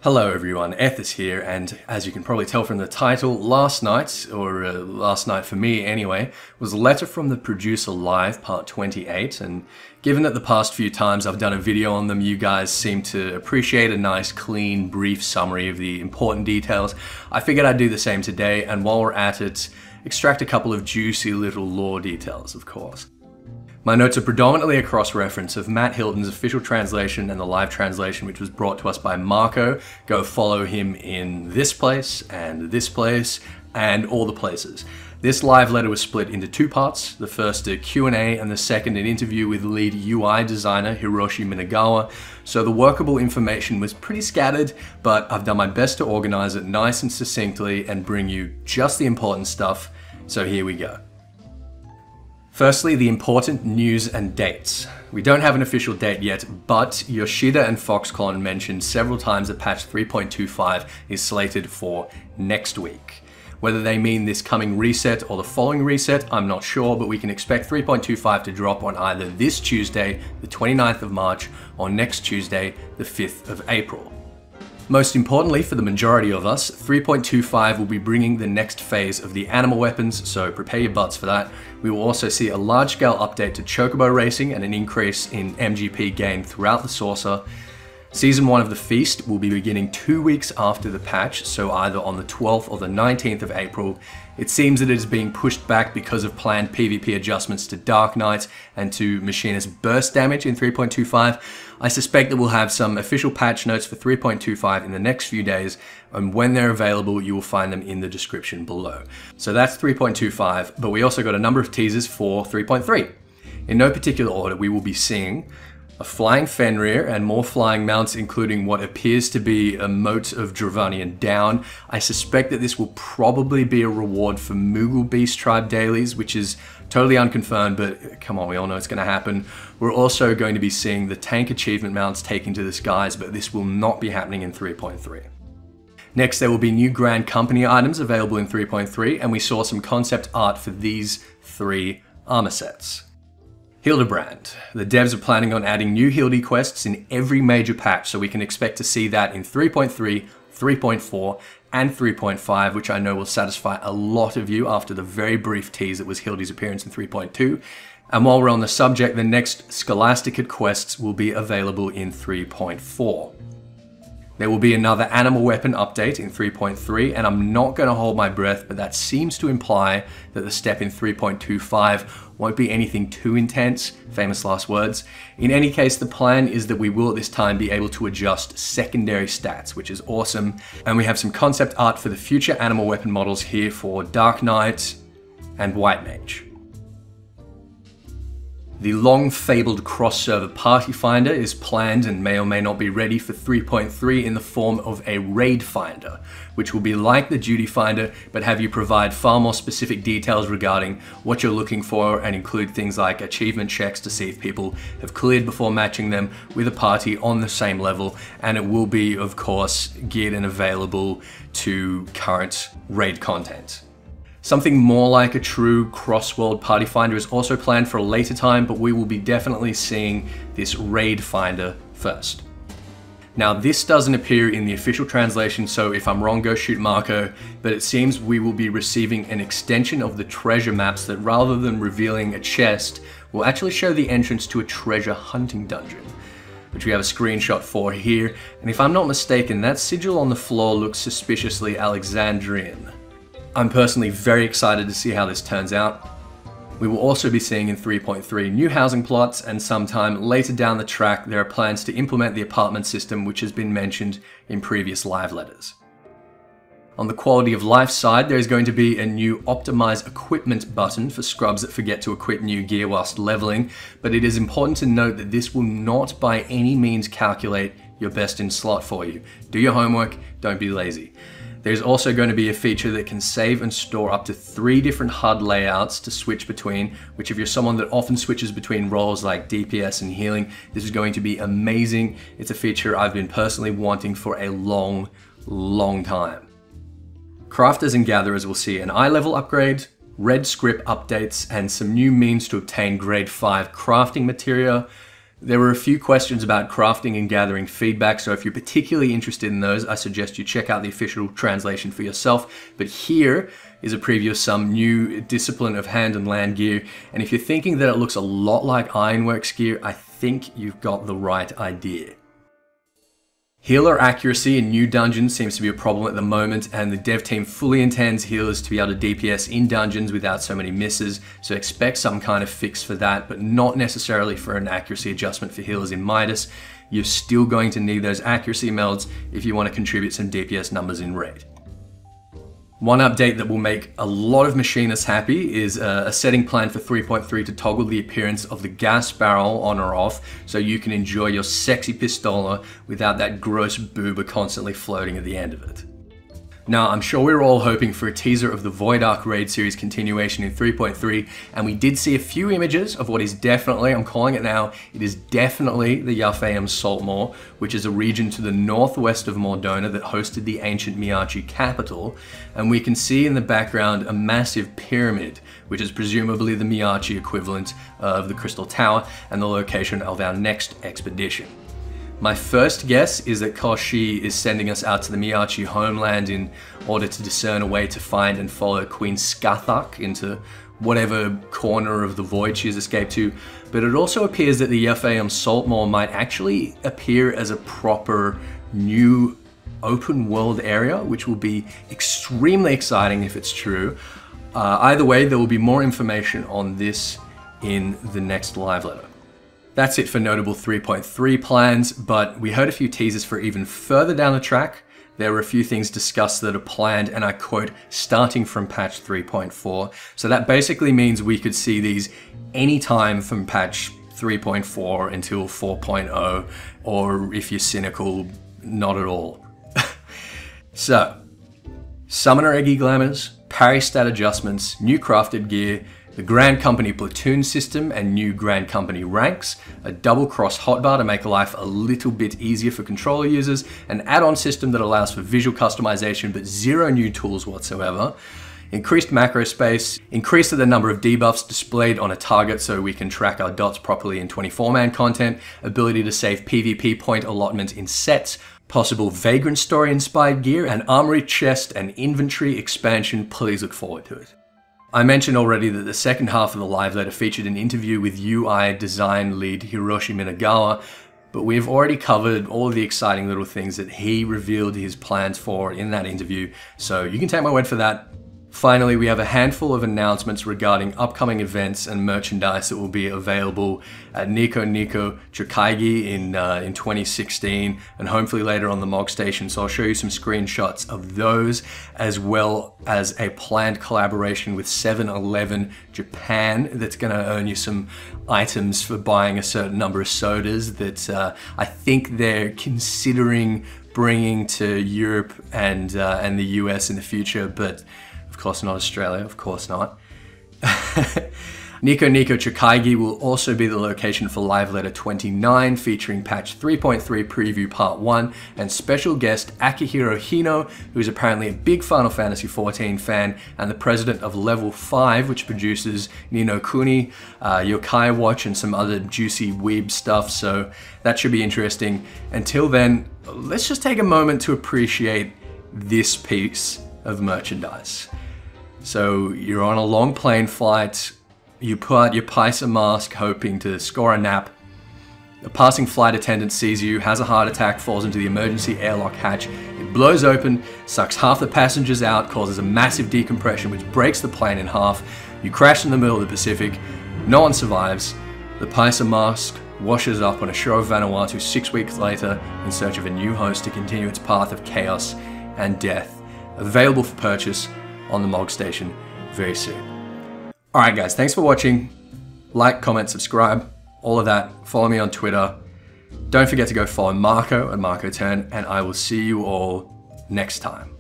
Hello everyone, Ethys here, and as you can probably tell from the title, last night, or last night for me anyway, was a letter from the producer live, part 28, and given that the past few times I've done a video on them, you guys seem to appreciate a nice, clean, brief summary of the important details, I figured I'd do the same today, and while we're at it, extract a couple of juicy little lore details, of course. My notes are predominantly a cross-reference of Matt Hilton's official translation and the live translation, which was brought to us by Marko. Go follow him in this place, and all the places. This live letter was split into two parts, the first a Q&A and the second an interview with lead UI designer Hiroshi Minagawa, so the workable information was pretty scattered, but I've done my best to organize it nice and succinctly and bring you just the important stuff, so here we go. Firstly, the important news and dates. We don't have an official date yet, but Yoshida and Foxconn mentioned several times that patch 3.25 is slated for next week. Whether they mean this coming reset or the following reset, I'm not sure, but we can expect 3.25 to drop on either this Tuesday, the 29th of March, or next Tuesday, the 5th of April. Most importantly, for the majority of us, 3.25 will be bringing the next phase of the animal weapons, so prepare your butts for that. We will also see a large-scale update to Chocobo racing and an increase in MGP gain throughout the saucer. Season 1 of the Feast will be beginning 2 weeks after the patch, so either on the 12th or the 19th of April. It seems that it is being pushed back because of planned PvP adjustments to Dark Knight and to Machinist burst damage in 3.25. I suspect that we'll have some official patch notes for 3.25 in the next few days, and when they're available, you will find them in the description below. So that's 3.25, but we also got a number of teasers for 3.3. In no particular order, we will be seeing a flying Fenrir and more flying mounts, including what appears to be a moat of Dravanian down. I suspect that this will probably be a reward for Moogle Beast Tribe dailies, which is totally unconfirmed, but come on, we all know it's going to happen. We're also going to be seeing the tank achievement mounts taken to the skies, but this will not be happening in 3.3. Next, there will be new Grand Company items available in 3.3, and we saw some concept art for these three armor sets. Hildebrand. The devs are planning on adding new Hildy quests in every major patch, so we can expect to see that in 3.3, 3.4, and 3.5, which I know will satisfy a lot of you after the very brief tease that was Hildy's appearance in 3.2. And while we're on the subject, the next Scholasticate quests will be available in 3.4. There will be another animal weapon update in 3.3, and I'm not going to hold my breath, but that seems to imply that the step in 3.25 won't be anything too intense, famous last words. In any case, the plan is that we will at this time be able to adjust secondary stats, which is awesome. And we have some concept art for the future animal weapon models here for Dark Knight and White Mage. The long-fabled cross-server party finder is planned and may or may not be ready for 3.3 in the form of a raid finder, which will be like the duty finder, but have you provide far more specific details regarding what you're looking for and include things like achievement checks to see if people have cleared before matching them with a party on the same level, and it will be, of course, geared and available to current raid content. Something more like a true cross-world party finder is also planned for a later time, but we will be definitely seeing this raid finder first. Now, this doesn't appear in the official translation, so if I'm wrong, go shoot Marko, but it seems we will be receiving an extension of the treasure maps that, rather than revealing a chest, will actually show the entrance to a treasure hunting dungeon, which we have a screenshot for here, and if I'm not mistaken, that sigil on the floor looks suspiciously Alexandrian. I'm personally very excited to see how this turns out. We will also be seeing in 3.3 new housing plots, and sometime later down the track there are plans to implement the apartment system, which has been mentioned in previous live letters. On the quality of life side, there is going to be a new optimize equipment button for scrubs that forget to equip new gear whilst leveling, but it is important to note that this will not by any means calculate your best in slot for you. Do your homework, don't be lazy. There's also going to be a feature that can save and store up to 3 different HUD layouts to switch between, which if you're someone that often switches between roles like DPS and healing, this is going to be amazing. It's a feature I've been personally wanting for a long time. Crafters and gatherers will see an eye level upgrade, red script updates, and some new means to obtain grade 5 crafting material. There were a few questions about crafting and gathering feedback, so if you're particularly interested in those, I suggest you check out the official translation for yourself. But here is a preview of some new discipline of hand and land gear, and if you're thinking that it looks a lot like Ironworks gear, I think you've got the right idea. Healer accuracy in new dungeons seems to be a problem at the moment, and the dev team fully intends healers to be able to DPS in dungeons without so many misses, so expect some kind of fix for that, but not necessarily for an accuracy adjustment for healers in Midas. You're still going to need those accuracy melds if you want to contribute some DPS numbers in raid. One update that will make a lot of machinists happy is a setting plan for 3.3 to toggle the appearance of the gas barrel on or off so you can enjoy your sexy pistola without that gross boober constantly floating at the end of it. Now, I'm sure we were all hoping for a teaser of the Void Ark raid series continuation in 3.3, and we did see a few images of what is definitely, I'm calling it now, it is definitely the Yafayam Saltmoor, which is a region to the northwest of Mordona that hosted the ancient Miyachi capital, and we can see in the background a massive pyramid, which is presumably the Miyachi equivalent of the Crystal Tower and the location of our next expedition. My first guess is that Koshi is sending us out to the Miyachi homeland in order to discern a way to find and follow Queen Skathak into whatever corner of the void she has escaped to, but it also appears that the Yafayam Saltmoor might actually appear as a proper new open world area, which will be extremely exciting if it's true. Either way, there will be more information on this in the next live letter. That's it for notable 3.3 plans, but we heard a few teasers for even further down the track. There were a few things discussed that are planned, and I quote, starting from patch 3.4. So that basically means we could see these anytime from patch 3.4 until 4.0, or if you're cynical, not at all. So, Summoner Eggy Glamours, parry stat adjustments, new crafted gear, the Grand Company platoon system and new Grand Company ranks, a double cross hotbar to make life a little bit easier for controller users, an add-on system that allows for visual customization but zero new tools whatsoever, increased macro space, increase the number of debuffs displayed on a target so we can track our dots properly in 24-man content, ability to save PvP point allotment in sets, possible Vagrant Story inspired gear, and armory chest and inventory expansion. Please look forward to it. I mentioned already that the second half of the live letter featured an interview with UI design lead Hiroshi Minagawa, but we've already covered all of the exciting little things that he revealed his plans for in that interview, so you can take my word for that. Finally, we have a handful of announcements regarding upcoming events and merchandise that will be available at Nico Chukaigi in 2016 and hopefully later on the MOG station. So I'll show you some screenshots of those, as well as a planned collaboration with 7-Eleven Japan that's going to earn you some items for buying a certain number of sodas that I think they're considering bringing to Europe and the US in the future, but of course not Australia, of course not. Nico Chukaigi will also be the location for Live Letter 29, featuring patch 3.3 preview part 1 and special guest Akihiro Hino, who's apparently a big Final Fantasy XIV fan and the president of Level 5, which produces Ni no Kuni, Yokai Watch, and some other juicy weeb stuff, so that should be interesting. Until then, let's just take a moment to appreciate this piece of merchandise. So you're on a long plane flight, you put out your Paisa mask hoping to score a nap. A passing flight attendant sees you, has a heart attack, falls into the emergency airlock hatch. It blows open, sucks half the passengers out, causes a massive decompression which breaks the plane in half. You crash in the middle of the Pacific, no one survives. The Paisa mask washes up on a shore of Vanuatu 6 weeks later in search of a new host to continue its path of chaos and death. Available for purchase on the MOG station very soon. Alright guys, thanks for watching. Like, comment, subscribe, all of that. Follow me on Twitter. Don't forget to go follow Marko at MarkoTurn, and I will see you all next time.